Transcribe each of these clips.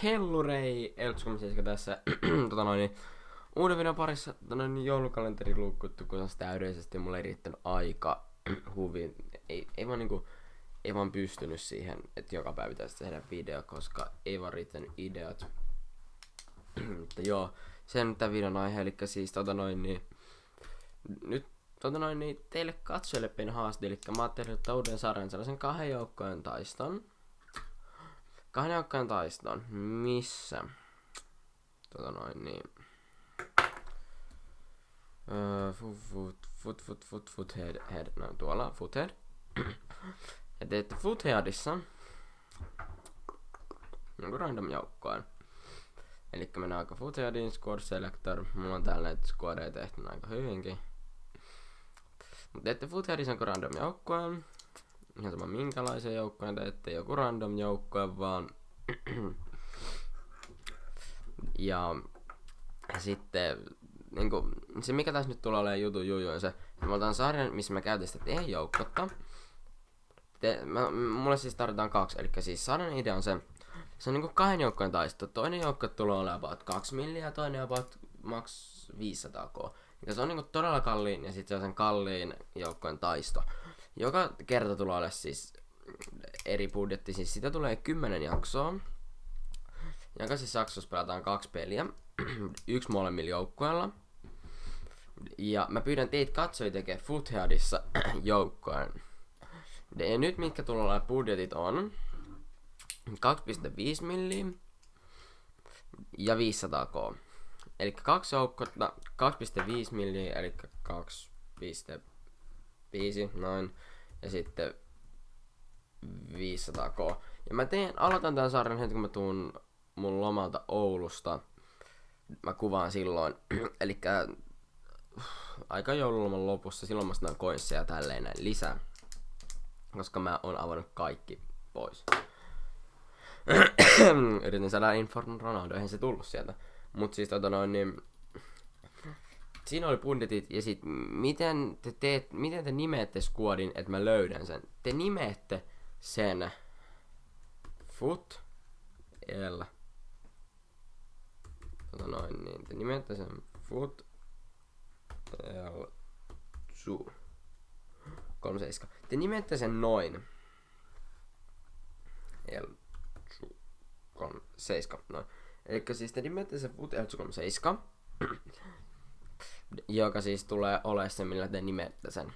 Hellurei, Eltsukomiseiska tässä uuden videon parissa joulukalenteri luukuttu, kun se täydellisesti mulle ei riittänyt aika huvi. Ei vaan pystynyt siihen, että joka päivä pitäisi tehdä video, koska ei vaan riittänyt ideat. Mutta joo, se on nyt tää videon aihe, eli siis nyt teille katsojille pieni haaste, eli mä ajattelin uuden sarjan sellaisen kahden joukkojen taiston, missä Foothead, no tuolla Foothead. Ja teette Footheadissa jonkun random joukkoen. Elikkä mennään aika Footheadin Squad Selector. Mulla on täällä näitä squadeja tehty aika hyvinkin. Mut teette Footheadissa jonkun random joukkoen. Ihan sama minkälaisen joukkoen teette, joku random joukkoen vaan. Ja sitten niinku, se mikä tässä nyt tulee olemaan juju on se, että mä otan sarjan, missä mä käytän sitä teidän joukkotta. Mulle siis tarvitaan 2, eli siis sarjan idea on se on niinku kahden joukkojen taisto. Toinen joukko tulee olemaan about 2 milliä ja toinen about max 500k. Ja se on niinku todella kalliin ja sitten se on sen kalliin joukkojen taisto. Joka kerta tulee olemaan siis eri budjetti, siis sitä tulee 10 jaksoa. Jokaisessa jaksossa pelataan 2 peliä, 1 molemmilla joukkueilla. Ja mä pyydän teitä katsojia tekemään Footheadissa joukkojen. Ja nyt mitkä tulee olemaan budjetit on 2,5 milliä ja 500k. Eli 2 joukkota, 2,5 milliä, eli 2,5 noin. Ja sitten 500k. Ja mä aloitan tämän sarjan heti kun mä tuun mun lomalta Oulusta. Mä kuvaan silloin. Elikkä aika joululoman lopussa. Silloin mä saan coinsia ja tälleen näin lisää. Koska mä oon avannut kaikki pois. Yritin saada Inform Ronaldo, eihän se tullut sieltä. Mut siis siinä oli budjetit ja sit miten te nimeette squadin, että mä löydän sen. Te nimeette sen Foot L. Te nimeette sen Foot L 37. Te nimeette sen noin. L 37. Noin. Elikkä siis te nimeette sen Foot L 37. Joka siis tulee olemaan se, millä te nimette sen.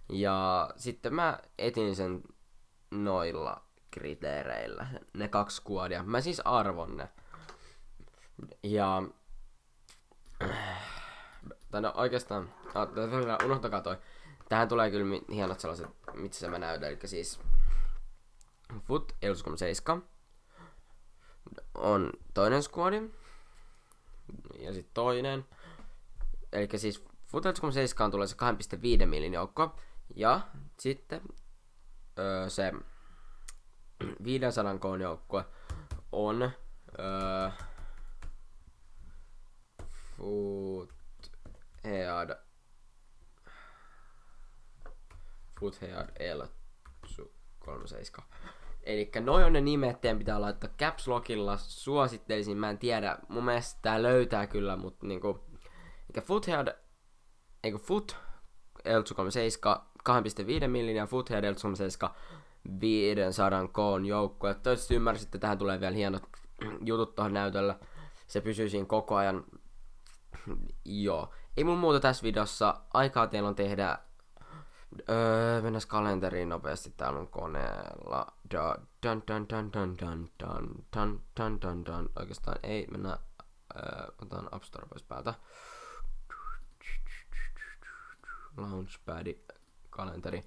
Ja sitten mä etin sen noilla kriteereillä. Ne 2 squadia. Mä siis arvon ne. Ja oikeastaan unohtakaa toi. Tähän tulee kyllä hienot sellaiset, mitkä mä näytän. Eli siis Foot L37 on toinen squadi. Ja sitten toinen. Eli siis Foot L37 tulee se 2,5 millin joukko. Ja sitten se 500 koon joukkue on Foothead L37. Elikkä noi on ne nimet, teidän pitää laittaa caps lockilla, suosittelisin, mä en tiedä, mun mielestä tää löytää kyllä, mut niinku Foot L37 2,5 millin ja Foothead L37 500 koon joukkue. Toivottavasti ymmärsitte, tähän tulee vielä hienot jutut tohon näytöllä. Se pysyy siinä koko ajan. Joo. Ei mun muuta tässä videossa. Aikaa teillä on tehdä. Mennäs kalenteriin nopeasti. Täällä on koneella. Oikeastaan ei. Mennään. Otan App Store pois päältä. Launchpad kalenteri.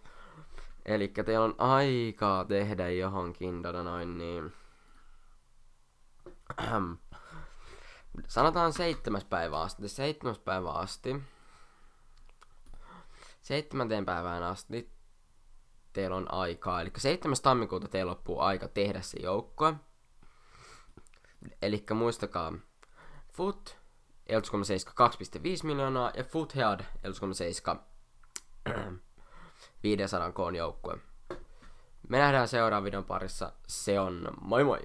Elikkä teillä on aikaa tehdä johonkin sanotaan 7. päivää asti. 7. päivää asti. 7. päivään asti teillä on aikaa. Eli 7. tammikuuta teillä loppuu aika tehdä se joukko. Elikkä muistakaa Foot L37 2,5 miljoonaa ja Foothead L37 500 koon joukkue. Me nähdään seuraavan videon parissa. Se on moi moi!